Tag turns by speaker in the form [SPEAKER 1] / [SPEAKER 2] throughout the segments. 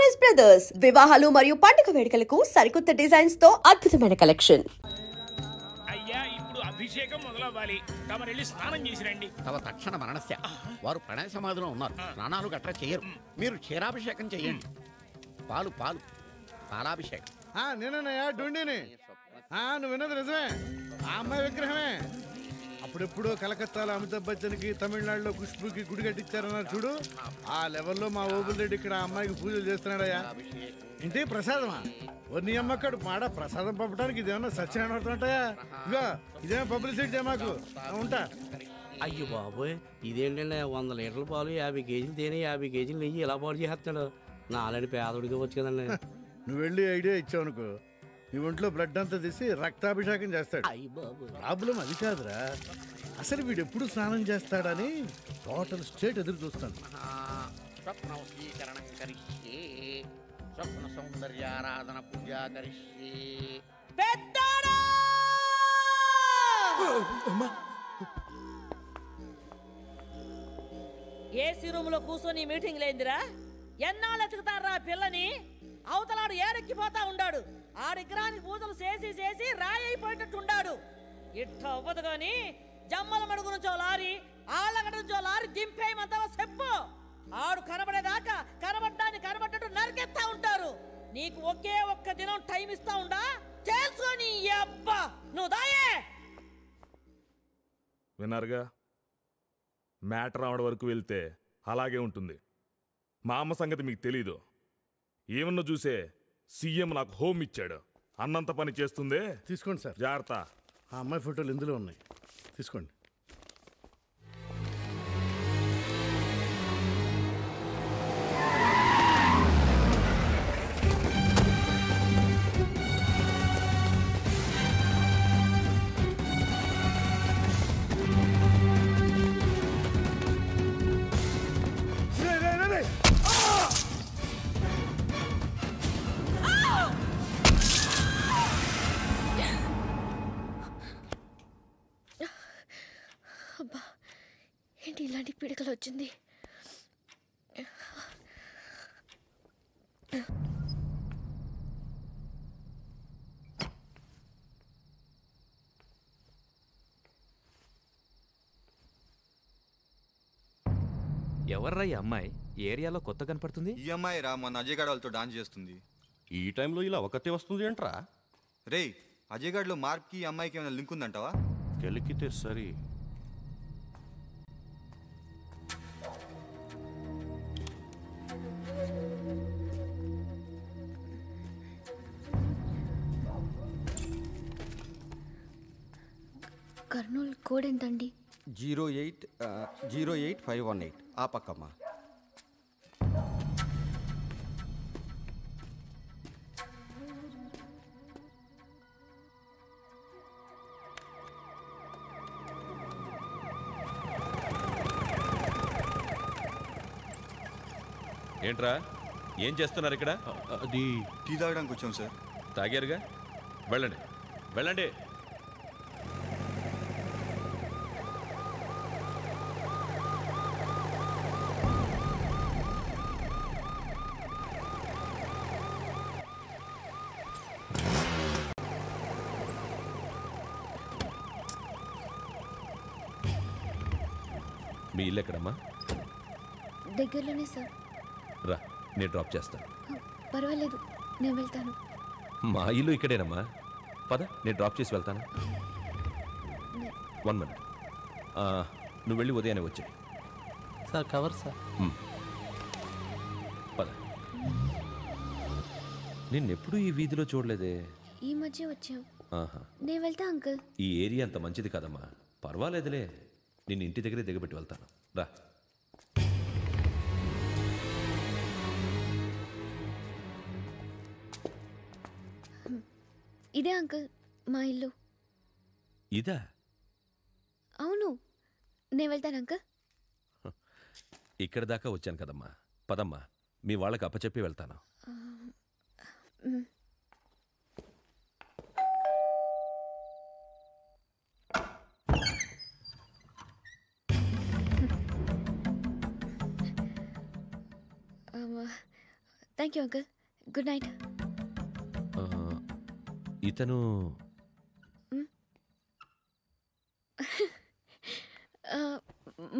[SPEAKER 1] Choice brothers వివాహాలు మరియు పండుగ వేడుకలకు సరికొత్త డిజైన్స్ తో అద్భుతమైన కలెక్షన్.
[SPEAKER 2] అయ్యా ఇప్పుడు అభిషేకం మొదలవ్వాలి. తమరెళ్ళి స్నానం చేసి రండి.
[SPEAKER 3] తమ తక్షణ మరణస్య వారు ప్రణయ సమాధిలో ఉన్నారు. స్నానాలు గట్రా చేయరు. మీరు క్షీరాభిషేకం చేయండి. పాలు పాలు పాలాభిషేకం.
[SPEAKER 4] నేనన్నయ్యా డుండిని. నువ్వు విన్నది నిజమే. ఆ అమ్మాయి విగ్రహమే. అప్పుడెప్పుడు కలకత్తాలో అమితాబ్ బచ్చన్కి, తమిళనాడులో ఖుష్బుకి గుడి కట్టించారన్నారు చూడు. ఆ లెవెల్లో మా ఓబుల్ రెడ్డి ఇక్కడ అమ్మాయికి పూజలు చేస్తున్నాడయ్యా. ఇంటి ప్రసాదమా? నీ అమ్మక్కడు మాడ ప్రసాదం పంపడానికి ఇదేమన్నా సత్యనారాయణ పడుతుంటాయా? ఇగో ఇదేమో పబ్లిసిటీ మాకు. ఉంటా.
[SPEAKER 5] అయ్యో బాబోయ్, ఇదేంటండి 100 లీటర్ల పాలు, 50 కేజీలు తేనె, 50 కేజీలు నెయ్యి ఇలా పాడు చేస్తాడు. నాలని పేదోడికి వచ్చు కదండి.
[SPEAKER 4] నువ్వు వెళ్ళి ఐడియా ఇచ్చావు అనుకో, నీ ఒంట్లో బ్లడ్ అంతా తీసి రక్తాభిషేకం చేస్తాడు. ప్రాబ్లం అది కాదురా, అసలు వీడు ఎప్పుడు స్నానం చేస్తాడని టోటల్ స్టేట్ ఎదురు చూస్తాను.
[SPEAKER 3] స్వప్న సౌందర్యారాధన పూజా కరిష్యే.
[SPEAKER 6] ఏసీ రూమ్ లో కూర్చొని మీటింగ్ లేదురా. ఎన్నాళ్ళు ఎతుకుతారా పిల్లని? అవతలాడు ఏరెక్కిపోతా ఉండాడు. ఆ విగ్రహానికి పూజలు చేసి చేసి రాయి అయిపోయేటట్టు ఉండాడు. ఇట్ట అవ్వదు గాని జమ్మల మడుగు నుంచో లారీ, ఆళ్ళగడ నుంచో లారీ దింపేయమంటావా చెప్పు. ఆడు కనబడేదాకా కనబడ్డాన్ని కనబడ్డట్టు నరికెత్తా ఉంటారు. నీకు ఒకే ఒక్క దినం టైం ఇస్తా ఉండా, తెలుసుకొని అబ్బా నువ్వు దాయే.
[SPEAKER 7] విన్నారుగా, మ్యాటర్ రావడం వరకు వెళ్తే అలాగే ఉంటుంది. మా అమ్మ సంగతి మీకు తెలీదు. ఏమన్నా చూసే సీఎం నాకు హోమ్ ఇచ్చాడు. అన్నంత పని చేస్తుందే.
[SPEAKER 4] తీసుకోండి సార్.
[SPEAKER 7] జాగ్రత్త.
[SPEAKER 4] ఆ అమ్మాయి ఫోటోలు ఇందులో ఉన్నాయి, తీసుకోండి.
[SPEAKER 8] అబ్బా, ఏంటి ఇలాంటి పీడకలు వచ్చింది?
[SPEAKER 9] ఎవర్రా ఈ అమ్మాయి? ఏరియాలో కొత్త కనపడుతుంది.
[SPEAKER 10] ఈ అమ్మాయి రా, మన అజయ్ గారు వాళ్ళతో డాన్స్ చేస్తుంది.
[SPEAKER 11] ఈ టైంలో ఇలా ఒకతే వస్తుంది ఏంట్రా?
[SPEAKER 10] రే, అజయ్ గారిలో మార్క్కి ఈ అమ్మాయికి ఏమైనా లింక్ ఉందంటావా?
[SPEAKER 11] కెలికితే సరి.
[SPEAKER 8] కర్నూలు కోడ్ ఎంతండి?
[SPEAKER 12] 08518. ఆ పక్కమ్మా.
[SPEAKER 9] ఏంట్రా, ఏం చేస్తున్నారు ఇక్కడ?
[SPEAKER 10] అది టీ తాగడానికి వచ్చాం సార్.
[SPEAKER 9] తాగారుగా, వెళ్ళండి వెళ్ళండి. మీ ఇల్లు ఎక్కడమ్మా?
[SPEAKER 8] దగ్గరలోనే సార్.
[SPEAKER 9] రా, నేను డ్రాప్ చేస్తాను.
[SPEAKER 8] పర్వాలేదు, నేను వెళ్తాను.
[SPEAKER 9] మా ఇల్లు ఇక్కడేనమ్మా. పద, నేను డ్రాప్ చేసి వెళ్తాను. 1 మినిట్. నువ్వు వెళ్ళి ఉదయాన్నే వచ్చాయి
[SPEAKER 5] సార్. Cover sir.
[SPEAKER 9] పద. నిన్నెప్పుడూ ఈ వీధిలో చూడలేదే.
[SPEAKER 8] ఈ మధ్య వచ్చావు.
[SPEAKER 9] ఆహా,
[SPEAKER 8] నేను వెళ్తా అంకుల్.
[SPEAKER 9] ఈ ఏరియా అంత మంచిది కాదమ్మా. పర్వాలేదులే, నిన్ను ఇంటి దగ్గరే దిగబెట్టి వెళ్తాను. రా.
[SPEAKER 8] ఇదే అంకుల్ మా ఇల్లు.
[SPEAKER 9] ఇదా?
[SPEAKER 8] అవును, నేను వెళ్తాను అంకుల్.
[SPEAKER 9] ఇక్కడ దాకా వచ్చాను కదమ్మా. పదమ్మా, మీ వాళ్ళకి అప్పచెప్పి వెళ్తాను.
[SPEAKER 8] Thank you uncle. Good night.
[SPEAKER 9] ఇతను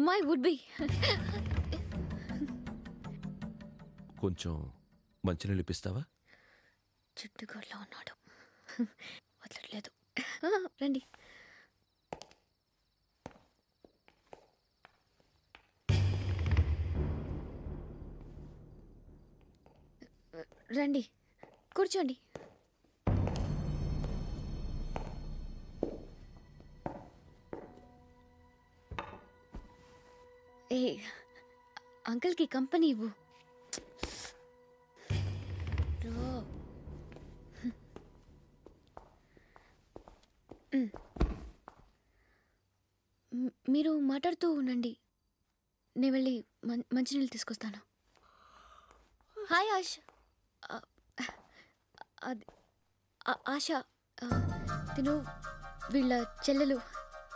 [SPEAKER 8] మై వుడ్ బి.
[SPEAKER 9] కొంచెం మంచినీళ్ళు ఇప్పిస్తావా?
[SPEAKER 8] చుట్టుగోడ్లో ఉన్నాడు, వదలట్లేదు. రండి. రండి, కూర్చోండి. ఏ అంకుల్కి కంపెనీ ఇవ్వు. మీరు మాట్లాడుతూ ఉండండి, నేను వెళ్ళి మంచినీళ్ళు తీసుకొస్తాను. హాయ్ ఆశ. ఆశ తిను వీళ్ళ చెల్లెలు.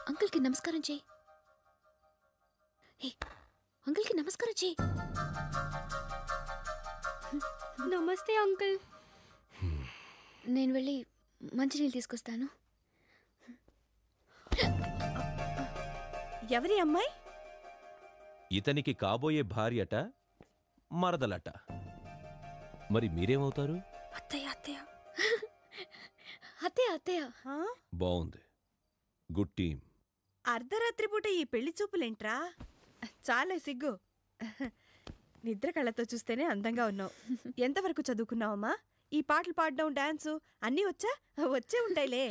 [SPEAKER 8] అంకుల్కి నమస్కారం చేయి. అంకుల్కి నమస్కారం చేయి.
[SPEAKER 13] నమస్తే అంకుల్.
[SPEAKER 8] నేను వెళ్ళి మంచినీళ్ళు తీసుకొస్తాను.
[SPEAKER 13] ఎవరి అమ్మాయి?
[SPEAKER 9] ఇతనికి కాబోయే భార్యట, మరదలట. మరి మీరేమవుతారు?
[SPEAKER 8] అత్తయ్య. అత్తయ్య అత్తయ్య అత్తయ్య.
[SPEAKER 9] బాగుంది, గుడ్ టీమ్.
[SPEAKER 13] అర్ధరాత్రి పూట ఈ పెళ్లి చూపులేంట్రా? చాలా సిగ్గు. నిద్ర కళ్ళతో చూస్తేనే అందంగా ఉన్నావు. ఎంతవరకు చదువుకున్నావమ్మా? ఈ పాటలు పాడడం, డాన్సు అన్నీ వచ్చే ఉంటాయిలే.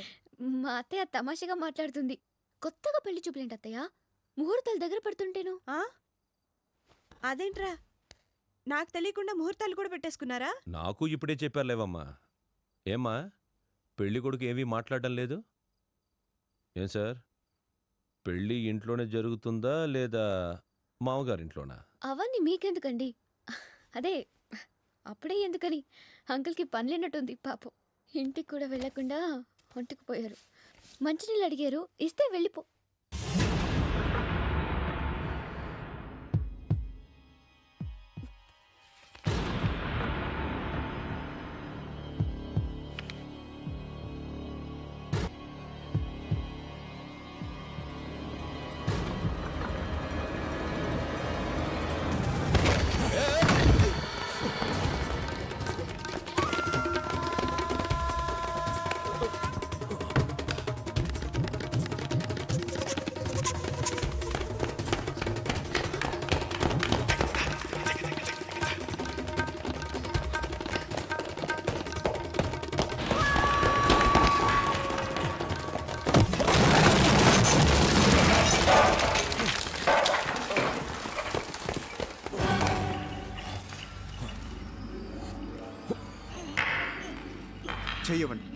[SPEAKER 8] మా అత్తయ్య తమాషగా మాట్లాడుతుంది. కొత్తగా పెళ్లి చూపులేంటి అత్తయ్య? ముహూర్తాలు దగ్గర పడుతుంటేను.
[SPEAKER 13] అదేంట్రా, నాకు తెలియకుండా ముహూర్తాలు కూడా పెట్టేసుకున్నారా?
[SPEAKER 9] నాకు ఇప్పుడే చెప్పారులేవమ్మా. ఏమ్మా, పెళ్లి కొడుకు ఏమీ మాట్లాడడం లేదు? ఏం సార్, పెళ్ళి ఇంట్లోనే జరుగుతుందా లేదా మామగారింట్లోనా?
[SPEAKER 8] అవన్నీ మీకెందుకండి? అదే అప్పుడే ఎందుకని, అంకుల్కి పనిలేనట్టుంది పాపం. ఇంటికి కూడా వెళ్లకుండా ఒంటికి పోయారు. మంచినీళ్ళు అడిగారు, ఇస్తే వెళ్ళిపో.
[SPEAKER 10] చెయ్యవండి.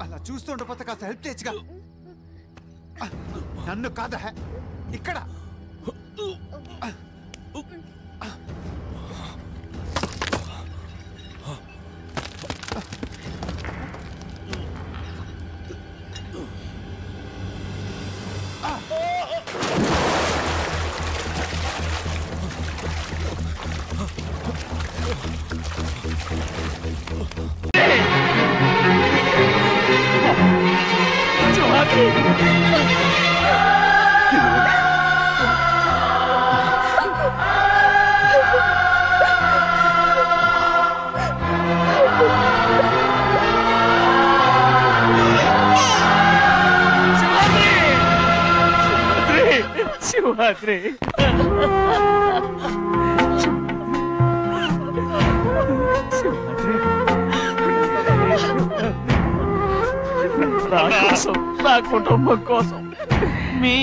[SPEAKER 10] అలా చూస్తుండపోతే కాస్త హెల్ప్ చేయొచ్చుగా. నన్ను కాదా ఇక్కడ
[SPEAKER 2] శివాద్రి నా కోసం, నా కుటుంబం కోసం మీ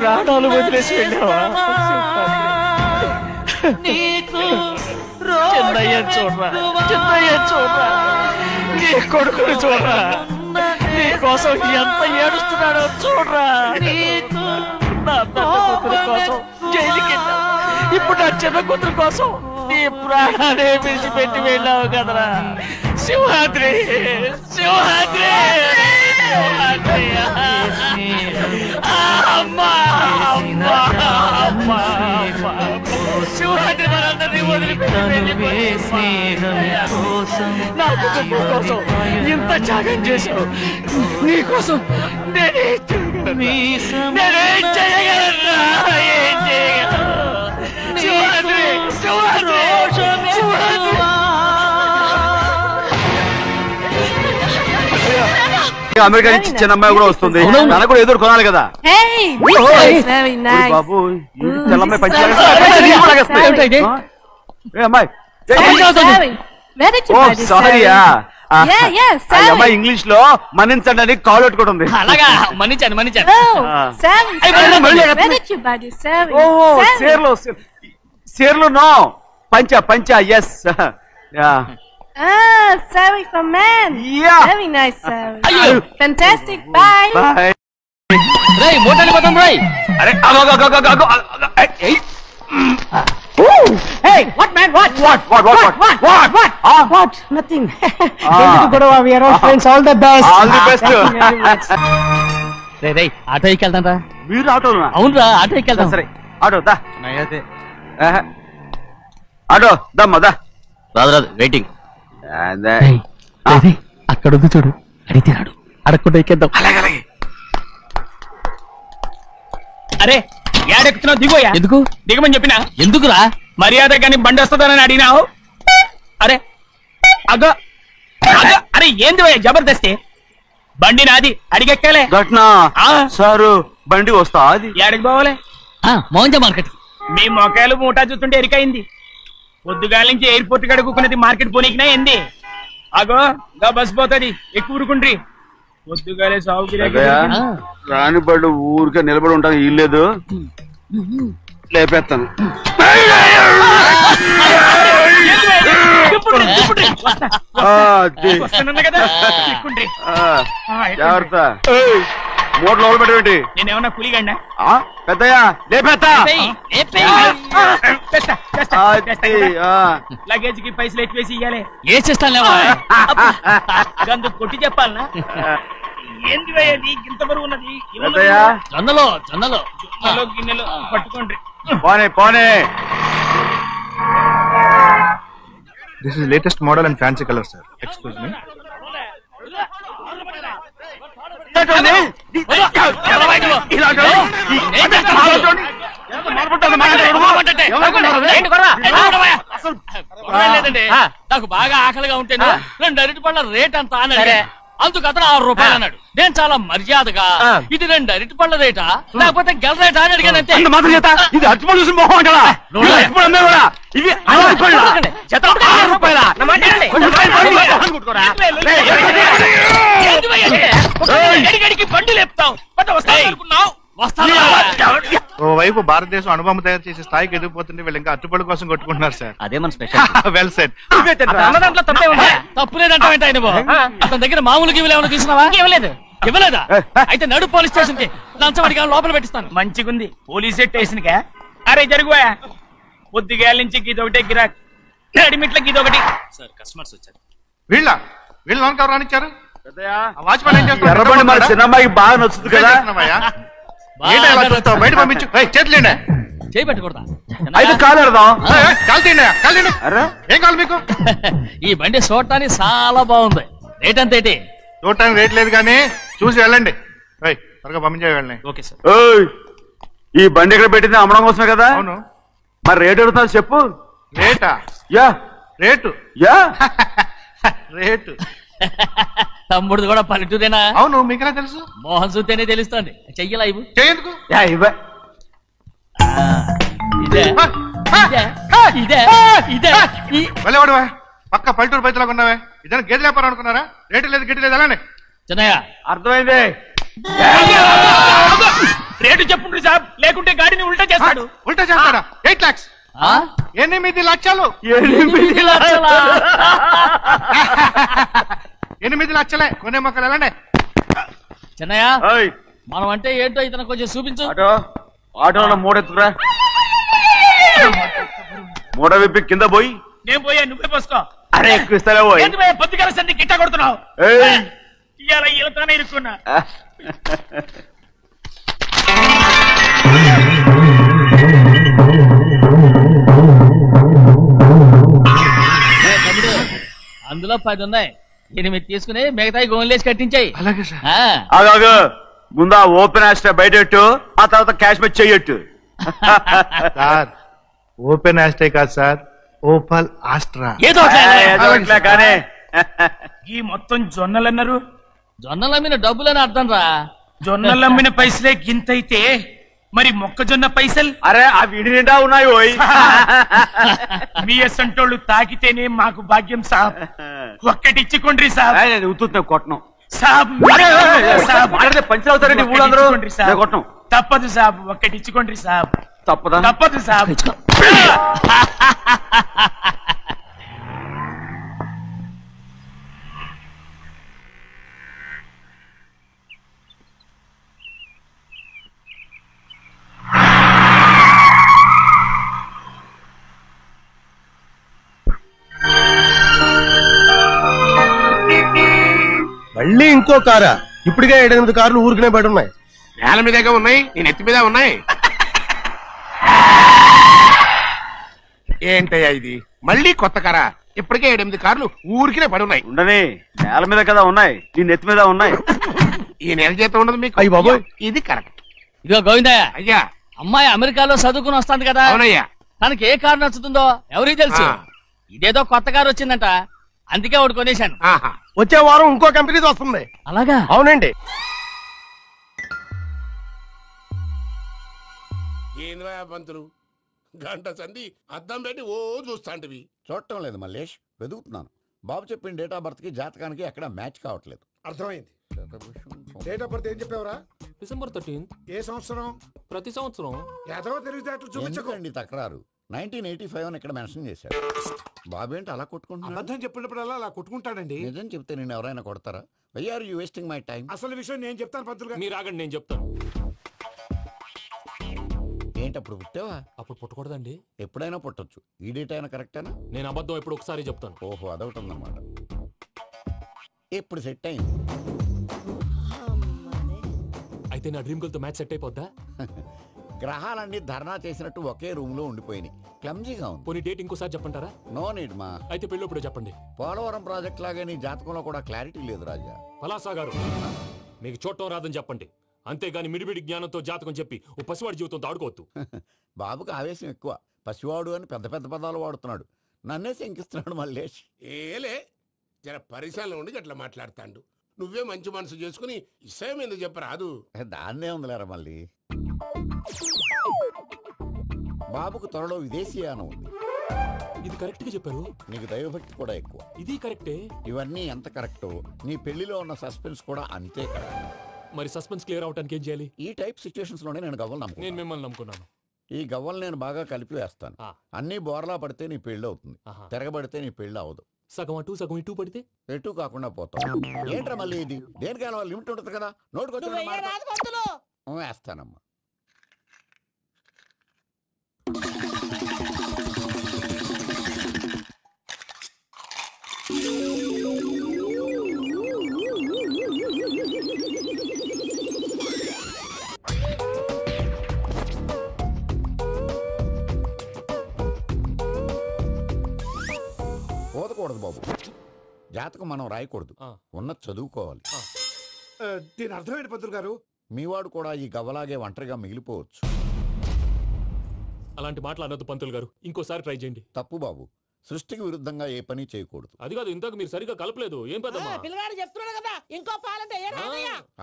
[SPEAKER 2] ప్రాణాలు వదిలేసి వెళ్ళావా? చిన్నయ్య చూడరా, చిన్నయ్య చూడరా, నీ కొడుకుని చూడరా, నీ కోసం ఎంత ఏడుస్తున్నాడో చూడరా. నా పెద్ద కూతురు కోసం జైలుకి వెళ్ళావు, ఇప్పుడు నా చిన్న కూతురు కోసం నీ ప్రాణాన్ని విడిచిపెట్టి వెళ్ళావు కదరా సింహాద్రి సింహాద్రి అమ్మా అమ్మా అమ్మా సింహాద్రి మనందరినీ వదిలిపెట్టి నా కుటుంబం కోసం ఇంత త్యాగం చేశావు నీకోసం నేనేం చేయగలరా ఏం చేయగలరు
[SPEAKER 12] అమెరికా నుంచి చిన్న అమ్మాయి కూడా వస్తుంది తనకు కూడా ఎదురు కొనాలి కదా బాబు తెల్లమ్మాయి పంచి సారీయా అమ్మాయి ఇంగ్లీష్ లో మన్నించండి అని కాల్ పెట్టుకుంటుంది
[SPEAKER 2] అలాగా మన్నించాను మన్నించాను
[SPEAKER 12] సేర్లు నో పంచ పంచ yes
[SPEAKER 14] Sari for man.
[SPEAKER 12] Yeah.
[SPEAKER 14] Very nice, Sari. Fantastic. Bye.
[SPEAKER 12] Bye.
[SPEAKER 2] Ray, motali batam Ray.
[SPEAKER 12] Are, go.
[SPEAKER 14] Hey, what man? What? What? Nothing. We are all friends. All the best.
[SPEAKER 12] All the best.
[SPEAKER 2] Ray, auto ekkeltan ra.
[SPEAKER 12] Meer auto na.
[SPEAKER 2] Avunu ra, auto ekkeltan.
[SPEAKER 12] Sare. Auto da. Nayate. Auto da mada.
[SPEAKER 2] రాదు waiting అక్కడ ఉంది చూడు అడిగితే రాడు అడగకుండా ఎక్కేద్దాం అరే ఏడెక్కుతున్నావు దిగోయా ఎందుకు దిగమని చెప్పినా ఎందుకురా మర్యాద కానీ బండి వస్తుందని అడిగినావు అరే అగో అరే ఏంది జబర్దస్తి బండి నాది అడిగెక్కాలే
[SPEAKER 12] ఘట్నా సారు బండి వస్తా అది
[SPEAKER 2] ఏడకి పోవాలి మోహన్ మార్కెట్ మీ మొక్కలు మూటా చూస్తుంటే ఎరికైంది పొద్దుగాల నుంచి ఎయిర్పోర్ట్ కడుక్కున్నది మార్కెట్ పోనీకినా ఏంది అగో గా బస్ పోతుంది ఎక్కువ ఊరుకుండ్రి పొద్దుగాలే సాగుకి
[SPEAKER 12] రాని బళ్ళు ఊరికే నిలబడి ఉంటాను ఇల్లేదు లేపేస్తాను జాగ్రత్త మూడు లోపల పెట్టేటి
[SPEAKER 2] నేనేమన్నా కూలిగండా
[SPEAKER 12] పెద్దయ్యా లేపేస్తా
[SPEAKER 2] లగేజ్ కి పైసలు ఎక్కువేసి ఇయ్యాలి ఏ చేస్తాను గందు కొట్టి చెప్పాలనా ఏంది ఇంత బరువు ఉన్నది జొన్నలో గిన్నెలు పట్టుకోండి
[SPEAKER 12] పోనే
[SPEAKER 15] This is latest model and fancy color, sir. Excuse me.
[SPEAKER 2] నాకు బాగా ఆకలిగా ఉంటే 2 అరటి పళ్ళ రేట్ అంత అన్నాడు అందుకు అతను 6 రూపాయలు అన్నాడు నేను చాలా మర్యాదగా ఇది 2 అరటి పళ్ళ రేటా లేకపోతే గెల రేటా అని అడిగానంతే
[SPEAKER 12] ఇది అరటిపళ్ళు చూసి మొహం కదా ఇవి
[SPEAKER 2] అడిగడికి బండి లేపుతావు
[SPEAKER 15] ఓవైపు భారతదేశం అనుభవం తయారు చేసే స్థాయికి ఎదిగిపోతుంటే వీళ్ళు ఇంకా అట్టుపడి కోసం కొట్టుకుంటున్నారు సార్
[SPEAKER 2] అదే మన స్పెషల్
[SPEAKER 15] వెల్ సెడ్
[SPEAKER 2] దాంట్లో తప్పే ఉంది తప్పులేదంటావేంట ఆయన అతని దగ్గర మామూలు గివ్వులు ఏమైనా తీసుకున్నావా ఇవ్వలేదా అయితే నడు పోలీస్ స్టేషన్ కి లంచం అడిగా లోపల పెట్టిస్తాను మంచిగుంది పోలీస్ స్టేషన్ కా అరే జరుగువా పొద్దుగాల నుంచి గీదొకటే గిరాక్ అడిమిట్లకి ఇదొకటి సార్ కస్టమర్స్ వచ్చారు
[SPEAKER 15] వీళ్ళు లోన్ ఎవరు రానిచ్చారు వాచ్మెన్ ఏం చేస్తారు
[SPEAKER 12] ఎర్రబండి మన చిన్నమ్మాయికి బాగా నచ్చుతుంది కదా
[SPEAKER 15] బయట పంపించు చేతులేండి
[SPEAKER 2] చేయి పెట్టకూడదా
[SPEAKER 12] అయితే కాలు ఎడదాం
[SPEAKER 15] కాలు తీయండి ఏం కావాలి మీకు
[SPEAKER 2] ఈ బండి చూడటానికి చాలా బాగుంది రేట్ అంత ఏంటి
[SPEAKER 15] చూడటానికి రేట్ లేదు కానీ చూసి వెళ్ళండి త్వరగా పంపించే వెళ్ళండి
[SPEAKER 2] ఓకే సార్
[SPEAKER 12] ఈ బండి ఎక్కడ పెట్టింది అమ్మడం కోసమే కదా
[SPEAKER 15] అవును
[SPEAKER 12] మరి రేట్ అడుగుతాను చెప్పు
[SPEAKER 15] రేటా
[SPEAKER 12] యా
[SPEAKER 15] రేటు
[SPEAKER 12] యా
[SPEAKER 15] రేటు
[SPEAKER 2] తమ్ముడు కూడా పల్లెటూరేనా
[SPEAKER 15] అవును మీకెలా తెలుసు
[SPEAKER 2] మోహన్ చూస్తేనే తెలుస్తుంది చెయ్యలా ఇవ్వు
[SPEAKER 15] చెయ్యేందుకు వెళ్ళేవాడువా పక్క పల్లెటూరు బయటలాగా ఉన్నావే ఇదైనా గేదె వ్యాపారం అనుకున్నారా రేటు లేదు గిట్టు లేదు అలానే
[SPEAKER 2] చిన్నయ్య
[SPEAKER 12] అర్థమైంది
[SPEAKER 2] రేటు చెప్పుండ్రి సాబ్ లేకుంటే గాడిని ఉల్టా చేస్తాడు
[SPEAKER 15] ఉల్టా చేస్తాడా 8 lakhs 8 లక్షలు 8 లక్షలే కొనే మొక్కలు ఎలానే
[SPEAKER 2] చిన్నయ్య మనం అంటే ఏంటో ఇతను కొంచెం చూపించు
[SPEAKER 12] ఆటోలో మూడెత్తుకురా మూడ విప్పి కింద పోయి
[SPEAKER 2] నేను పోయా నువ్వే పోసుకో.
[SPEAKER 12] అరే ఎక్కువ ఇస్తావే పోయి
[SPEAKER 2] పొద్దుగల సంధి గిట్ట కొడుతున్నావు. ఇవాళ ఈలతోనే ఇరుక్కున్నా. అందులో 10 ఉన్నాయి. 8 తీసుకుని మిగతాయి గోన్లేసి కట్టించాయి.
[SPEAKER 15] అలాగే సార్.
[SPEAKER 12] అగో ముందా ఓపెన్ ఆస్ట్రా బయటెట్టు, ఆ తర్వాత క్యాష్ మెచ్ చెయ్యట్టు.
[SPEAKER 15] సార్ ఓపెన్ ఆస్ట్రే కాదు సార్, ఓపల్ ఆస్ట్రా.
[SPEAKER 2] ఏదో
[SPEAKER 12] కానీ
[SPEAKER 2] ఈ మొత్తం జొన్నలన్నారు. జొన్నలమ్మిన డబ్బులని అర్థం రా. జొన్నలమ్మిన పైసలే గింతైతే మరి మొక్కజొన్న పైసలు?
[SPEAKER 12] అరే ఆ విడి నిండా ఉన్నాయి ఓయ్.
[SPEAKER 2] మీ అసంటోళ్ళు తాకితేనే మాకు భాగ్యం సాబ్. ఒక్కటిచ్చుకోండి సాబ్.
[SPEAKER 12] ఉత్తున్నా కొట్టను
[SPEAKER 2] సాబ్.
[SPEAKER 12] పంచర్ అవుతారండి ఊళ్ళందరూ. కొట్టను
[SPEAKER 2] తప్పదు సాబ్, ఒక్కటిచ్చుకోండి సాబ్.
[SPEAKER 12] తప్పదా?
[SPEAKER 2] తప్పదు సాబ్.
[SPEAKER 16] మళ్ళీ ఇంకో కారా? ఇప్పటికే 7-8 కార్లు ఊరికనే బయట ఉన్నాయి.
[SPEAKER 17] నేల మీదగా ఉన్నాయి, నేను ఎత్తి మీద ఉన్నాయి. ఏంటయ్యా ఇది? మళ్ళీ కొత్త కారా? ఇప్పటికే 7-8 కార్లు ఊరికినే పడున్నాయి.
[SPEAKER 12] ఉండని నేల మీద కదా ఉన్నాయి, నీ నెత్తి మీద ఉన్నాయి.
[SPEAKER 17] ఈ నెల జీతం ఉండదు మీకు.
[SPEAKER 16] అయ్యి బాబోయ్,
[SPEAKER 17] ఇది కరెక్ట్.
[SPEAKER 2] ఇదిగో గోవిందయ్య,
[SPEAKER 17] అయ్యా
[SPEAKER 2] అమ్మాయి అమెరికాలో చదువుకుని వస్తాంది కదా.
[SPEAKER 17] అవునయ్యా.
[SPEAKER 2] తనకి ఏ కారు నచ్చుతుందో ఎవరికి తెలుసు. ఇదేదో కొత్త కారు వచ్చిందంట, అందుకే ఒకటి కొనేశాను.
[SPEAKER 16] వచ్చే వారం ఇంకో కంపెనీది వస్తుంది.
[SPEAKER 2] అలాగా?
[SPEAKER 16] అవునండి.
[SPEAKER 17] ఏంద్రా పంతులు, గంట సంధి అద్దం పెట్టి ఓ చూస్తాంటివి.
[SPEAKER 3] చూడటం లేదు మల్లేష్, వెతుకుతున్నాను. బాబు చెప్పిన డేట్ ఆఫ్ బర్త్ కి జాతకానికి ఎక్కడ మ్యాచ్ కావట్లేదు.
[SPEAKER 18] అర్థమైంది. డేట్ ఆఫ్ బర్త్ ఏం చెప్పావురా?
[SPEAKER 19] December 13th.
[SPEAKER 18] ఏ సంవత్సరం?
[SPEAKER 19] ప్రతి సంవత్సరం.
[SPEAKER 18] ఏదో తెలివితేటలు చూపించకండి.
[SPEAKER 3] ఎందుకండి తక్రారు? 1985 అని ఇక్కడ మెన్షన్ చేశాడు. బాబు ఏంటి అలా కొట్టుకుంటున్నాడు?
[SPEAKER 18] అబద్ధం చెప్పినప్పుడల్లా అలా కొట్టుకుంటాడండి.
[SPEAKER 3] నిజం చెప్తే నేను ఎవరైనా కొడతారా? Why are you wasting my time?
[SPEAKER 18] అసలు విషయం నేను చెప్తాను పంతులు గారు.
[SPEAKER 19] మీరు ఆగండి, నేను చెప్తాను.
[SPEAKER 3] ఏంటి అప్పుడు పుట్టావా?
[SPEAKER 19] అప్పుడు పుట్టకూడదండి.
[SPEAKER 3] ఎప్పుడైనా పుట్టొచ్చు. ఈ డేట్ అయినా కరెక్టేనా?
[SPEAKER 19] నేను అబద్ధం ఎప్పుడు ఒకసారి చెప్తాను.
[SPEAKER 3] ఓహో, అదొకటి ఉందన్నమాట. ఎప్పుడు సెట్ అయింది?
[SPEAKER 19] అయితే నా డ్రీమ్ గర్ల్ తో మ్యాచ్ సెట్ అయిపోద్దా?
[SPEAKER 3] గ్రహాలన్నీ ధర్నా చేసినట్టు ఒకే రూమ్ లో ఉండిపోయినాయి. క్లమ్జీగా ఉంది.
[SPEAKER 19] పోనీ డేట్ ఇంకోసారి చెప్పంటారా?
[SPEAKER 3] నో నీడ్ మా.
[SPEAKER 19] అయితే పెళ్ళప్పుడు చెప్పండి.
[SPEAKER 3] పోలవరం ప్రాజెక్ట్ లాగే నీ జాతకంలో కూడా క్లారిటీ లేదు రాజా.
[SPEAKER 19] పలాసా గారు, మీకు చూడటం రాదని చెప్పండి. అంతేగాని మిడిమిడి జ్ఞానంతో జాతకం చెప్పి ఓ పసివాడి జీవితంతో ఆడుకోవద్దు.
[SPEAKER 3] బాబుకి ఆవేశం ఎక్కువ. పసివాడు అని పెద్ద పెద్ద పదాలు వాడుతున్నాడు. నన్నే శంకిస్తున్నాడు మల్లేష్.
[SPEAKER 17] ఏలే జర పరిశ్రమలో ఉండి అట్లా మాట్లాడతాండు. నువ్వే మంచి మనసు చేసుకుని ఇష్టం ఎందుకు చెప్పరాదు?
[SPEAKER 3] దాన్నే ఉందిలేరా మళ్ళీ. బాబుకు త్వరలో విదేశీయానం ఉంది.
[SPEAKER 19] ఇది కరెక్ట్ గా చెప్పారు.
[SPEAKER 3] నీకు దైవభక్తి కూడా ఎక్కువ.
[SPEAKER 19] ఇది కరెక్టే.
[SPEAKER 3] ఇవన్నీ ఎంత కరెక్టో నీ పెళ్లిలో ఉన్న సస్పెన్స్ కూడా అంతే కరెక్ట్.
[SPEAKER 19] మరి సస్పెన్స్ క్లియర్ అవడానికి ఏం చేయాలి?
[SPEAKER 3] ఈ టైప్ సిచ్యువేషన్స్ లోనే నేను గవ్వలు నమ్ముకున్నాను.
[SPEAKER 19] నేను మిమ్మల్ని నమ్ముకున్నాను.
[SPEAKER 3] ఈ గవ్వలు నేను బాగా కలిపి వేస్తాను. అన్ని బోర్లా పడితే నీ పెళ్లి అవుతుంది, తిరగబడితే నీ పెళ్లి అవదు.
[SPEAKER 19] సగం అటు సగం ఇటు పడితే
[SPEAKER 3] ఎటు కాకుండా పోతాం. ఏంట్రా మళ్ళీ ఇది? దేనికైనా లిమిట్ ఉంటుంది కదా. నోటుకొచ్చిన వేస్తానమ్మా. పోదకూడదు బాబు. జాతకం మనం రాయకూడదు, ఉన్నది చదువుకోవాలి.
[SPEAKER 18] దీని అర్థమైంది పంతులు గారు.
[SPEAKER 3] మీవాడు కూడా ఈ గవ్వలాగే ఒంటరిగా మిగిలిపోవచ్చు.
[SPEAKER 19] అలాంటి మాటలు అనొద్దు పంతులు గారు. ఇంకోసారి ట్రై చేయండి.
[SPEAKER 3] తప్పు బాబు. సృష్టికి విరుద్ధంగా ఏ పని చేయకూడదు.
[SPEAKER 19] అది కాదు, ఇంతకు మీరు సరిగా కలపలేదు. ఏం పెద్దమ్మా?
[SPEAKER 6] పిల్లగాడు చెప్తున్నాడు కదా, ఇంకో పాలంటే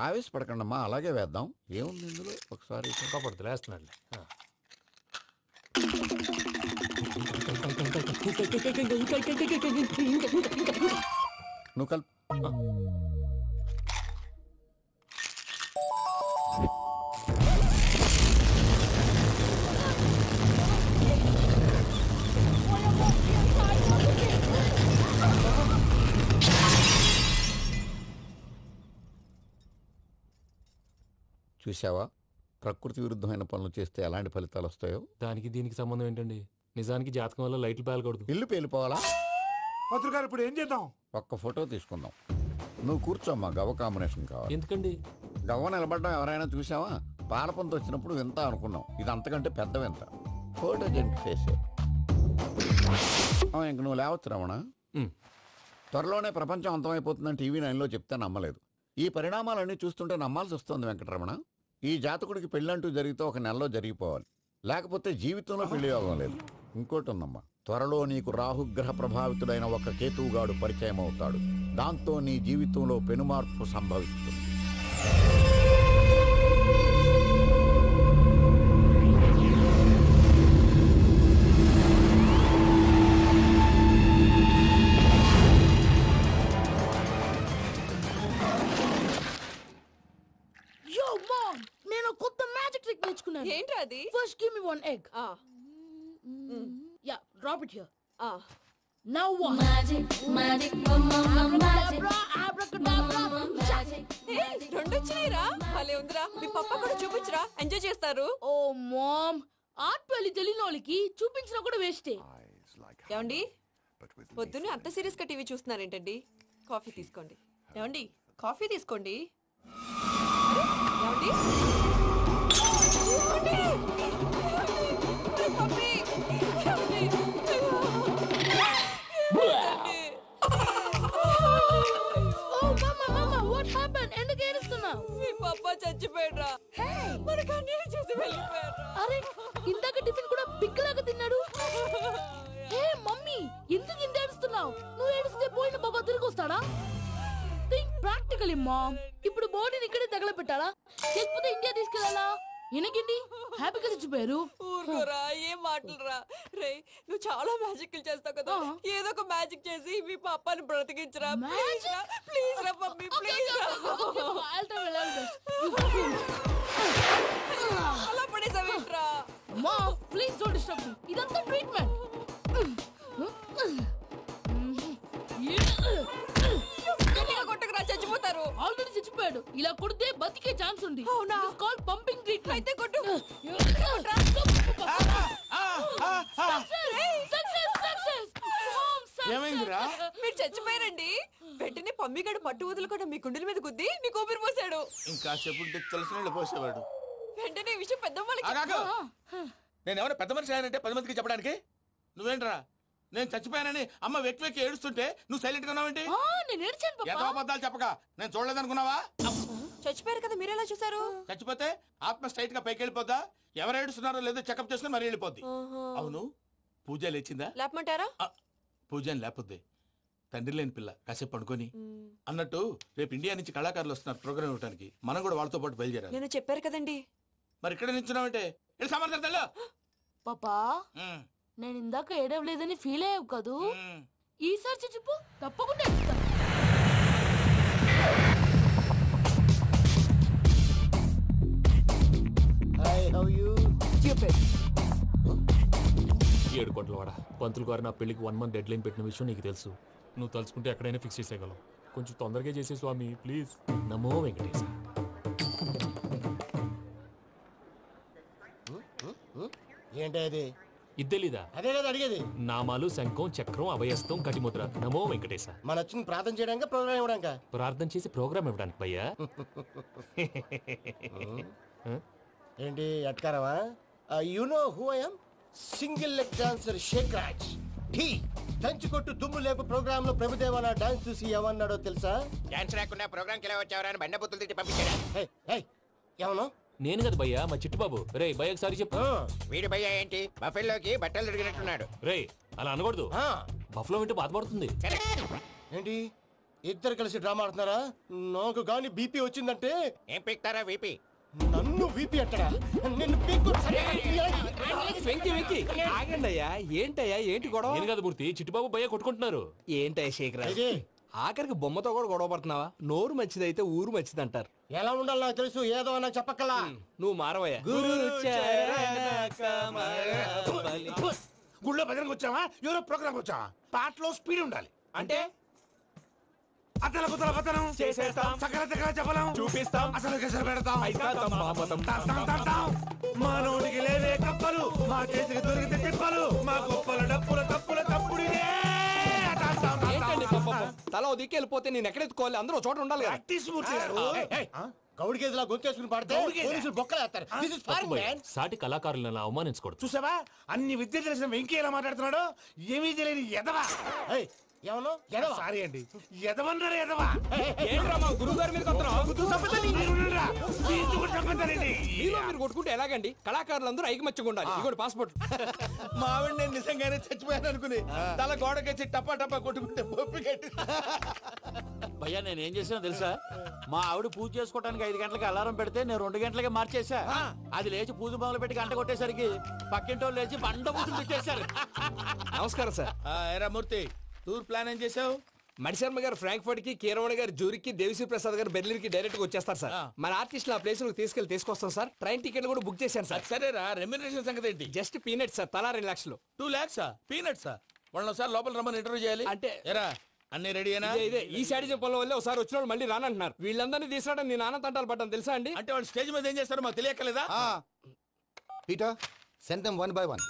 [SPEAKER 3] ఆవేశపడకండమ్మా, అలాగే వేద్దాం. ఏముంది ఇందులో? ఒకసారి
[SPEAKER 19] కాపాడుతు వేస్తున్నాడు.
[SPEAKER 3] నువ్వు కల్ చూసావా, ప్రకృతి విరుద్ధమైన పనులు చేస్తే ఎలాంటి ఫలితాలు వస్తాయో.
[SPEAKER 19] దానికి దీనికి సంబంధం ఏంటండి? నిజానికి జాతకం వల్ల లైట్లు పేలకూడదు.
[SPEAKER 3] ఇల్లు పేలిపోవాలా?
[SPEAKER 18] పంతులు గారు ఇప్పుడు ఏం చేద్దాం?
[SPEAKER 3] ఒక్క ఫోటో తీసుకుందాం. నువ్వు కూర్చోమ్మా. గవ్వ కాంబినేషన్ కావాలి.
[SPEAKER 19] ఎందుకండి?
[SPEAKER 3] గవ్వ నిలబడడం ఎవరైనా చూసావా? పాలపంత వచ్చినప్పుడు వింత అనుకున్నాం. ఇది అంతకంటే పెద్ద వింత. ఫోటో జంక్ చేసే ఇంక నువ్వు లేవచ్చు రమణ. త్వరలోనే ప్రపంచం అంతమైపోతుందని టీవీ 9లో చెప్తే నమ్మలేదు. ఈ పరిణామాలన్నీ చూస్తుంటే నమ్మాల్సి వస్తుంది వెంకటరమణ. ఈ జాతకుడికి పెళ్ళంటూ జరిగితే ఒక నెలలో జరిగిపోవాలి, లేకపోతే జీవితంలో పెళ్లి యోగం లేదు. ఇంకోటి ఉందమ్మా, త్వరలో నీకు రాహుగ్రహ ప్రభావితుడైన ఒక కేతువుగాడు పరిచయం అవుతాడు. దాంతో నీ జీవితంలో పెనుమార్పు సంభవిస్తుంది.
[SPEAKER 20] నేను కొత్త మ్యాజిక్ ట్రిక్ నేర్చుకున్నాను.
[SPEAKER 21] ఏంట్రా అది?
[SPEAKER 20] First give me one egg. Yeah drop it here. Now what? Magic
[SPEAKER 21] రెండు వచ్చినాయిరా. భలే ఉందిరా. మీ పప్ప కూడా చూపించరా, ఎంజాయ్ చేస్తారు.
[SPEAKER 20] ఓ మామ్, ఆర్ట్ పెళ్లి తెలియని వాళ్ళకి చూపించినా కూడా వేస్టే.
[SPEAKER 21] ఏమండి పొద్దున్నే అంత సీరియస్ గా టీవీ చూస్తున్నారేంటండి? కాఫీ తీసుకోండి. ఏమండి కాఫీ తీసుకోండి. ఏమండి
[SPEAKER 20] ఎందుకు ఏడుస్తున్నావు?
[SPEAKER 21] మీ పప్ప చచ్చిపోయాడురా. మనకు అన్యాయం చేసి వెళ్ళిపోయాడు.
[SPEAKER 20] అరే ఇందాక టిఫిన్ కూడా పిక్కలాగా తిన్నాడు. హే మమ్మీ, ఎందుకు ఇంత ఏడుస్తున్నావు? నువ్వు ఏడిస్తే పోయిన బాబా తిరిగి వస్తాడా? Think practically mom. ఇప్పుడు బాడీని ఇక్కడే తగలబెట్టాలా, లేకపోతే ఇండియా తీసుకెళ్ళాలా? ఎనకండి హ్యాపీగా చచ్చిపోయారు.
[SPEAKER 21] ఊరుకోరా, ఏం మాటలురా. రే నువ్వు చాలా మ్యాజిక్లు చేస్తావు కదా, ఏదో ఒక మ్యాజిక్ చేసి మీ పాపాని బ్రతికించరా. ప్లీజ్ రా మమ్మీ, ప్లీజ్. అలా పడేసావేంట్రా?
[SPEAKER 20] Mom please don't disturb me. ఇదంతా ట్రీట్మెంట్.
[SPEAKER 21] కొట్టకరా, చచ్చిపోతారు.
[SPEAKER 20] ఆల్రెడీ చచ్చిపోయాడు. ఇలా కొడితే బతికే ఛాన్స్ ఉంది.
[SPEAKER 21] అవునా?
[SPEAKER 20] It's called pumping treatment.
[SPEAKER 21] అయితే కొట్టు.
[SPEAKER 18] ఏమైందిరా?
[SPEAKER 21] మీరు చచ్చిపోయారండి. వెంటనే పమ్మిగాడు పట్టు వదులుకుండా మీ గుండెల మీద గుద్ది మీకు ఊపిరి పోసాడు.
[SPEAKER 18] ఇంకా చెప్పు తెలిసిన పోసేవాడు.
[SPEAKER 21] వెంటనే ఈ విషయం పెద్ద
[SPEAKER 18] నేను ఎవరైనా పెద్ద మనిషి ఆయనంటే 10 మందికి చెప్పడానికి. నువ్వేంట్రా నేను చచ్చిపోయానని అమ్మ వెక్కి వెక్కి ఏడుస్తుంటే నువ్వు సైలెంట్ గా ఉన్నావేంటి?
[SPEAKER 20] నేను ఏడ్చాను పాపా.
[SPEAKER 18] ఎంతో అబద్ధాలు చెప్పక నేను చూడలేదనుకున్నావా?
[SPEAKER 21] చచ్చిపోయారు కదా, మీరెలా చూసారు?
[SPEAKER 18] చచ్చిపోతే ఆత్మ స్ట్రైట్ గా పైకి వెళ్ళిపోద్దా? ఎవరు ఏడుస్తున్నారో లేదో చెకప్ చేసుకుని మరి వెళ్ళిపోద్ది. అవును, పూజ లేచిందా?
[SPEAKER 21] లేపమంటారా?
[SPEAKER 18] పూజ అని లేకపోద్ది. తండ్రి లేని పిల్ల కాసేపు పడుకొని. అన్నట్టు రేపు ఇండియా నుంచి కళాకారులు వస్తున్నారు ప్రోగ్రామ్ ఇవ్వడానికి. మనం కూడా వాళ్ళతో పాటు బయలుదేరాలి.
[SPEAKER 21] నేను చెప్పారు కదండి.
[SPEAKER 18] మరి ఇక్కడ నిల్చున్నావంటే సమర్థతలో
[SPEAKER 20] పాపా, నేను ఇందాక ఏడవలేదని ఫీల్ అయ్యావు కదూ? ఈసారి చచ్చిపో, తప్పకుండా ఏడుస్తాను.
[SPEAKER 19] ఏడు కోట్లవాడ పంతులు గారు నా పెళ్లికి 1 month డెడ్ లైన్ పెట్టిన విషయం నీకు తెలుసు. నువ్వు తలుచుకుంటే ఎక్కడైనా ఫిక్స్ చేసేయగలవు. కొంచెం తొందరగా చేసే స్వామి ప్లీజ్. నమో వెంకటేశ.
[SPEAKER 16] ఏంటి అది?
[SPEAKER 19] ఇది తెలీదా?
[SPEAKER 16] అదే కదా అడిగేది.
[SPEAKER 19] నామాలు, శంఖం, చక్రం, అభయస్తం, కటిముద్ర. నమో వెంకటేశ.
[SPEAKER 16] మన వచ్చింది ప్రార్థన చేయడానికి, ప్రోగ్రామ్ ఇవ్వడానికి.
[SPEAKER 19] ప్రార్థన చేసి ప్రోగ్రామ్ ఇవ్వడానికి భయ్యా.
[SPEAKER 16] ఏంటి అట్కారమా? You know who I am? Single leg dancer Sheikh Raj. Dhee దంచి కొట్టు దుమ్ము లేపు ప్రోగ్రామ్ లో ప్రభుదేవ నా డాన్స్ చూసి ఏమన్నాడో తెలుసా?
[SPEAKER 3] డాన్స్ రాకుండా ప్రోగ్రామ్ కి ఎలా వచ్చావరా అని బండ బుద్ధులు తిట్టి పంపించాడు.
[SPEAKER 16] ఏమన్నా?
[SPEAKER 19] నేను కదా భయ్యా, మా చిట్టుబాబు. రే భయ్య ఒకసారి చెప్పు.
[SPEAKER 3] వీడి భయ్య ఏంటి బఫెల్లోకి బట్టలు తిరిగినట్టున్నాడు.
[SPEAKER 19] రే అలా అనకూడదు. బఫ్లో వింటే బాధపడుతుంది.
[SPEAKER 16] ఏంటి ఇద్దరు కలిసి డ్రామా ఆడుతున్నారా? నాకు గాని బీపీ వచ్చిందంటే
[SPEAKER 3] ఏం పీక్తారా వీపీ?
[SPEAKER 16] నన్ను వీపీ అంటారా? నిన్ను
[SPEAKER 5] ఆగండి అయ్యా. ఏంటయ్యా ఏంటి గొడవ?
[SPEAKER 19] నేను కదా మూర్తి, చిట్టుబాబు భయ్య కొట్టుకుంటున్నారు.
[SPEAKER 5] ఏంటయ్యా శేఖర్, ఆఖరికి బొమ్మతో కూడా గొడవ పడుతున్నావా? నోరు మంచిదైతే ఊరు మంచిది అంటారు.
[SPEAKER 16] ఎలా ఉండాలి నాకు తెలుసు, ఏదో నాకు చెప్పక్కలా.
[SPEAKER 5] నువ్వు మారవయ్యా.
[SPEAKER 18] గుళ్ళో భజనకు వచ్చావా? ఎవరో ప్రోగ్రామ్ వచ్చావా? పాటలో స్పీడ్ ఉండాలి. అంటే అతల కుతల పతనం చేసేస్తాం, సకల దగ్గర చెప్పలేం, చూపిస్తాం, అసలు గసలు పెడతాం,
[SPEAKER 1] మా నోటికి లేవే కప్పలు, మా చేతికి దొరికితే తిప్పలు, మా గొప్పల డప్పుల తప్పుల తప్పుడు
[SPEAKER 22] తల దిక్కి వెళ్ళిపోతే నేను ఎక్కడెత్తుకోవాలి? అందరూ చోట ఉండాలి కదా.
[SPEAKER 16] గౌడి గేదెలా గొంతేసుకుని పాడితే పోలీసులు బొక్కలేస్తారు. This is foreign, man.
[SPEAKER 19] సాటి కళాకారులను అవమానించకూడదు.
[SPEAKER 1] చూసావా అన్ని విద్య తెలిసిన వెంకీ ఎలా మాట్లాడుతున్నాడు? ఏమీ తెలియని ఎదవా.
[SPEAKER 16] ఏమను
[SPEAKER 1] సారీ అండి, ఎదవన్నారు ఎదవా.
[SPEAKER 22] గురువు గారి మీద మీరు కొట్టుకుంటే ఎలాగండి? కళాకారులందరూ ఐకమత్యంగా ఉండాలి. ఇగోటి పాస్పోర్ట్.
[SPEAKER 1] మా ఆవిడ నేను నిజంగానే చచ్చిపోయాను అనుకుని తల గోడకొచ్చి టపా టపా కొట్టుకుంటే పొప్పి కట్టి.
[SPEAKER 23] భయ్యా నేనేం చేసినా తెలుసా? మా ఆవిడ పూజ చేసుకోవడానికి 5 గంటలకి అలారం పెడితే నేను 2 గంటలకే మార్చేసా. అది లేచి పూజ మొదలు పెట్టి గంట కొట్టేసరికి పక్కింటోళ్ళు లేచి బండ పూజలు పెట్టేశారు.
[SPEAKER 22] నమస్కారం సార్.
[SPEAKER 1] ఏరా మూర్తి, టూర్ ప్లాన్ ఏం చేసావు?
[SPEAKER 22] మణిశర్మ గారు ఫ్రాంక్ఫర్ట్ కి, కీరవాణి గారు జూరిక్ కి, దేవిశ్రీ ప్రసాద్ గారు బెర్లిన్ కి డైరెక్ట్ గా వచ్చేస్తారు సార్. మన ఆర్టిస్ట్ ఆ ప్లేస్ తీసుకొస్తాం సార్. ట్రైన్ టికెట్ కూడా బుక్ చేశాను సార్.
[SPEAKER 1] సరేరా, రెమ్యూనరేషన్ సంగతి ఏంటి?
[SPEAKER 22] జస్ట్ పీనట్స్ సార్, తలా 2 లక్షలు.
[SPEAKER 1] 2 lakhs పీనట్సా? వాళ్ళని ఒకసారి లోపల రమ్మని ఇంటర్వ్యూ చేయాలి.
[SPEAKER 22] అంటే
[SPEAKER 1] ఎరా అన్ని రెడీనా?
[SPEAKER 22] ఇదే ఈ సైడ్ చెప్పడం వల్ల ఒకసారి వచ్చిన వాళ్ళు మళ్ళీ రానంటున్నారు. వీళ్ళందరినీ తీసుకురావడం నేను నాన్న తంటాలు పడ్డాను తెలుసా అండి?
[SPEAKER 1] అంటే వాళ్ళు స్టేజ్ మీద ఏం చేస్తారో మాకు తెలియక్కలేదా?
[SPEAKER 24] Peter, send them one by one.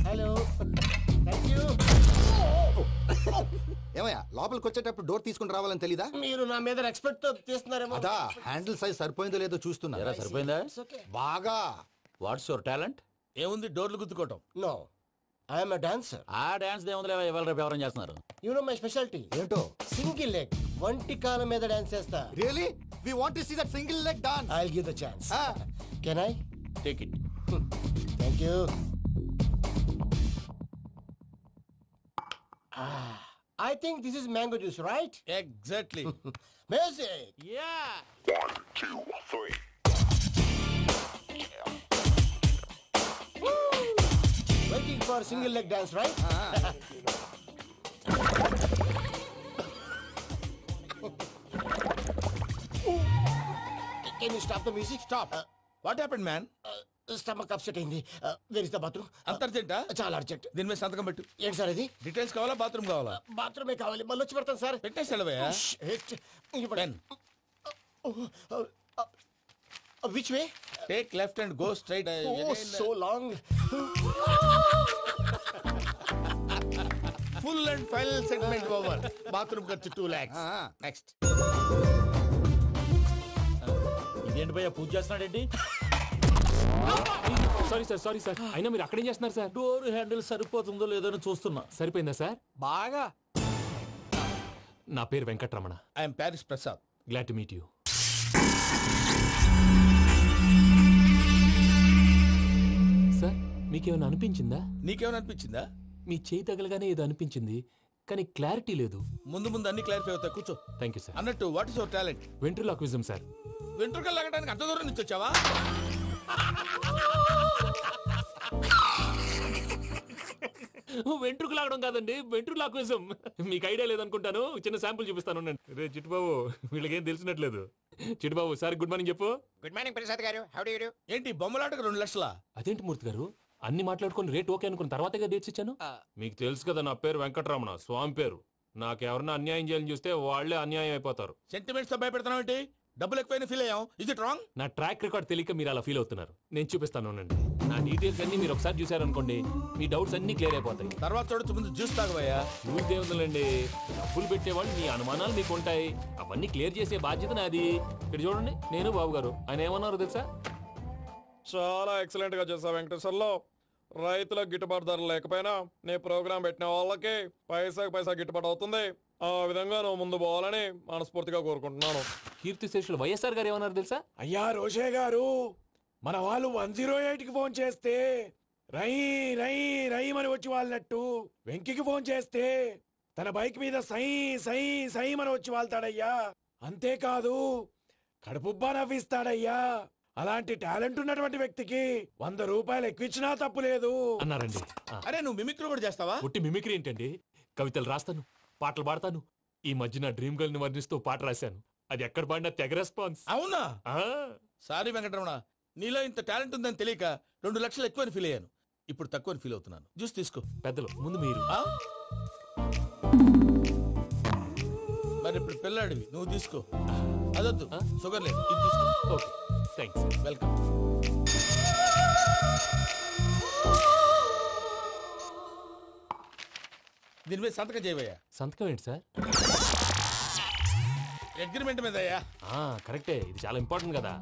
[SPEAKER 16] Hello, thank you.
[SPEAKER 24] ఏమయ్యా లోపలికి వచ్చేటప్పుడు డోర్ తీసుకుని రావాలని తెలీదా?
[SPEAKER 16] మీరు నా మీద ఎక్స్పెక్ట్ తో తీస్తున్నారేమో.
[SPEAKER 24] అదా హ్యాండిల్ సైజ్ సరిపోయిందో లేదో చూస్తున్నా.
[SPEAKER 23] సరిపోయిందా?
[SPEAKER 24] బాగా.
[SPEAKER 23] What's your talent?
[SPEAKER 1] ఏముంది, డోర్లు గుద్దుకోవటం.
[SPEAKER 16] No, I'm a dancer.
[SPEAKER 23] ఆ డాన్స్ దేవుందిలే, ఇవాళ రేపు ఎవరైనా చేస్తున్నారు.
[SPEAKER 16] యు నో మై స్పెషాలిటీ
[SPEAKER 24] ఏంటో?
[SPEAKER 16] సింగిల్ లెగ్, వంటి కాలం మీద డాన్స్ చేస్తా.
[SPEAKER 24] Really? We want to see that single leg dance.
[SPEAKER 16] I will give the chance. Can I
[SPEAKER 23] take it?
[SPEAKER 16] Thank you. I think this is mango juice, right?
[SPEAKER 1] Exactly.
[SPEAKER 16] Music.
[SPEAKER 23] Yeah.
[SPEAKER 25] 1, 2, 3.
[SPEAKER 16] Waiting for single leg dance, right? Can you stop the music?
[SPEAKER 1] Stop. What happened, man?
[SPEAKER 16] Stomach upset అయింది. Where is the bathroom?
[SPEAKER 1] అంత అర్జెంటా?
[SPEAKER 16] చాలా urgent.
[SPEAKER 1] దీని మీద సంతకం పెట్టు.
[SPEAKER 16] ఏంటి sir ఇది?
[SPEAKER 1] డీటెయిల్స్ కావాలా, బాత్రూమ్ కావాలా?
[SPEAKER 16] బాత్రూమే కావాలి. మళ్ళీ వచ్చి పెడతాను సార్.
[SPEAKER 1] పెట్టేసాడవయ్యా.
[SPEAKER 16] Which way?
[SPEAKER 1] Take left and go straight.
[SPEAKER 16] So long.
[SPEAKER 1] Full and final segment over. Bathroom ఖర్చు 2 lakhs. నెక్స్ట్.
[SPEAKER 23] ఇదేంటి భయ్యా పూజ చేస్తున్నాడేంటి?
[SPEAKER 19] సారీ సార్ అయినా మీరు అక్కడేం చేస్తున్నారు సార్?
[SPEAKER 23] డోర్ హ్యాండిల్ సరిపోతుందో లేదో అని చూస్తున్నా.
[SPEAKER 19] సరిపోయిందా సార్?
[SPEAKER 23] బాగా.
[SPEAKER 19] నా పేరు Venkataramana.
[SPEAKER 1] I'm Paris Prasad.
[SPEAKER 19] Glad to meet you. Sir మీకేమైనా అనిపించిందా?
[SPEAKER 1] నీకేమైనా అనిపించిందా?
[SPEAKER 19] మీ చేయి తగలగానే ఏదో అనిపించింది, కానీ క్లారిటీ లేదు.
[SPEAKER 1] ముందు అన్ని క్లారిఫై అవుతాయి, కూర్చో.
[SPEAKER 19] Thank you sir.
[SPEAKER 1] అన్నట్టు what is your talent?
[SPEAKER 19] Ventriloquism sir.
[SPEAKER 1] వెంట్రుకలు లాగడానికి అంత దూరం నుంచి వచ్చావా?
[SPEAKER 19] వెంట్రుకు లాగడం కాదండి, వెంట్రులాక్విజం. మీకు ఐడియా లేదనుకుంటాను, చిన్న శాంపుల్ చూపిస్తాను. రే చిట్టుబాబు, వీళ్ళకేం తెలిసినట్లేదు. చిట్టుబాబు సార్ గుడ్ మార్నింగ్ చెప్పు.
[SPEAKER 16] Good morning Prasad garu. How do you do?
[SPEAKER 1] ఏంటి బొమ్మలాటకు 2 లక్షలా?
[SPEAKER 19] అదేంటి మూర్తి గారు, అన్ని మాట్లాడుకొని రేట్ ఓకే అనుకున్న తర్వాతగా డేట్స్ ఇచ్చాను. మీకు తెలుసు కదా నా పేరు వెంకటరమణ, స్వామి పేరు. నాకెవరన్నా అన్యాయం చేయాలని చూస్తే వాళ్లే అన్యాయం అయిపోతారు.
[SPEAKER 1] సెంటిమెంట్స్ తో భయపెడతావు ఏంటి? డబ్బులు ఎక్కువైనా ఫీల్ అయ్యాం. Is it wrong?
[SPEAKER 19] నా ట్రాక్ రికార్డ్ తెలియక మీరు అలా ఫీల్ అవుతున్నారు. నేను చూపిస్తాను ఉండండి. నా డీటెయిల్స్ అన్ని మీరు ఒకసారి చూసారనుకోండి, మీ డౌట్స్ అన్ని క్లియర్ అయిపోతాయి.
[SPEAKER 1] తర్వాత చూడొచ్చు, ముందు జ్యూస్ తాగబోయా.
[SPEAKER 19] చూస్తే ఉందండి, డబ్బులు పెట్టేవాళ్ళు మీ అనుమానాలు మీకు ఉంటాయి, అవన్నీ క్లియర్ చేసే బాధ్యత నాది. ఇక్కడ చూడండి, నేను బాబు గారు. ఆయన ఏమన్నారు తెలుసా?
[SPEAKER 26] చాలా ఎక్సలెంట్ గా చేసావు వెంకటేశ్వర్లో. రైతులకు గిట్టుబాటు ధరలు లేకపోయినా నీ ప్రోగ్రాం పెట్టిన వాళ్ళకి పైసాకి పైసా గిట్టుబాటు అవుతుంది. ఆ విధంగా నువ్వు ముందు పోవాలని మనస్ఫూర్తిగా కోరుకుంటున్నాను.
[SPEAKER 19] కీర్తి శేషులు వైఎస్ఆర్ గారు ఏమన్నారు తెలుసా?
[SPEAKER 1] అయ్యా రోషే గారు, మన వాళ్ళు 108కి ఫోన్ చేస్తే రై రై రైమని వచ్చి వాళ్ళనట్టు, వెంకికి ఫోన్ చేస్తే తన బైక్ మీద సై సై సైమని వచ్చి వాళ్తాడయ్యా. అంతేకాదు కడుపుబ్బా నవ్విస్తాడయ్యా. అలాంటి టాలెంట్ ఉన్నటువంటి వ్యక్తికి 100 రూపాయలు ఎక్కువిచ్చినా తప్పు లేదు
[SPEAKER 19] అన్నారండి.
[SPEAKER 1] అరే నువ్వు మిమిక్రీ కూడా చేస్తావా?
[SPEAKER 19] పుట్టి మిమిక్రీ ఏంటండి, కవితలు రాస్తాను, పాటలు పాడతాను. ఈ మధ్య నా డ్రీమ్ గర్ల్ ని వర్ణిస్తూ పాట రాశాను. అది ఎక్కడ పాడినా తెగ రెస్పాన్స్.
[SPEAKER 1] అవునా? సారీ వెంకటరమణ, నీలో ఇంత టాలెంట్ ఉందని తెలియక 2 లక్షలు ఎక్కువని ఫీల్ అయ్యాను. ఇప్పుడు తక్కువని ఫీల్ అవుతున్నాను. జ్యూస్ తీసుకో.
[SPEAKER 19] పెద్దలు ముందు మీరు.
[SPEAKER 1] మరి ఇప్పుడు పిల్లాడివి, నువ్వు తీసుకో.
[SPEAKER 18] అదొద్దు షుగర్ లేదు ఇది తీసుకో.
[SPEAKER 19] Okay thanks.
[SPEAKER 18] వెల్కమ్. దీని మీద సంతకం చేయవయ్యా.
[SPEAKER 19] సంతకం ఏంటి సార్?
[SPEAKER 18] అగ్రిమెంట్ మీద అయ్యా.
[SPEAKER 19] కరెక్టే, ఇది చాలా ఇంపార్టెంట్ కదా.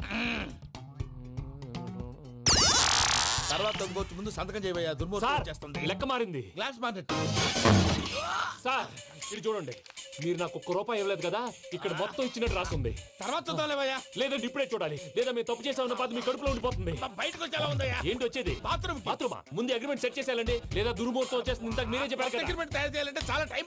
[SPEAKER 18] తర్వాత ఇంకొచ్చి ముందు సంతకం చేయవయ్యా. దుర్మోహం చేస్తుంది.
[SPEAKER 19] లెక్క మారింది.
[SPEAKER 18] గ్లాస్ మారినట్టు.
[SPEAKER 19] సార్ ఇది చూడండి, మీరు నాకు ₹1 ఇవ్వలేదు కదా, ఇక్కడ మొత్తం ఇచ్చినట్టు రాస్తుంది.
[SPEAKER 18] తర్వాత చూద్దాంలేవయ్యా.
[SPEAKER 19] లేదంటే ఇప్పుడే చూడాలి, లేదా మీరు తప్పు చేసామన్న బాధ మీ కడుపులో ఉండిపోతుంది.
[SPEAKER 18] బయటకు వచ్చేలా ఉందయ్యా.
[SPEAKER 19] ఏంటి వచ్చేది?
[SPEAKER 18] బాత్రూమ్.
[SPEAKER 19] బాత్రూమా? ముందు అగ్రిమెంట్ సెట్ చేసేయాలండి, లేదా దుర్మూర్తం వచ్చేస్తుంది. ఇంతకు మీరే చెప్పారు కదా.
[SPEAKER 18] అగ్రిమెంట్ తయారు చేయాలంటే చాలా టైం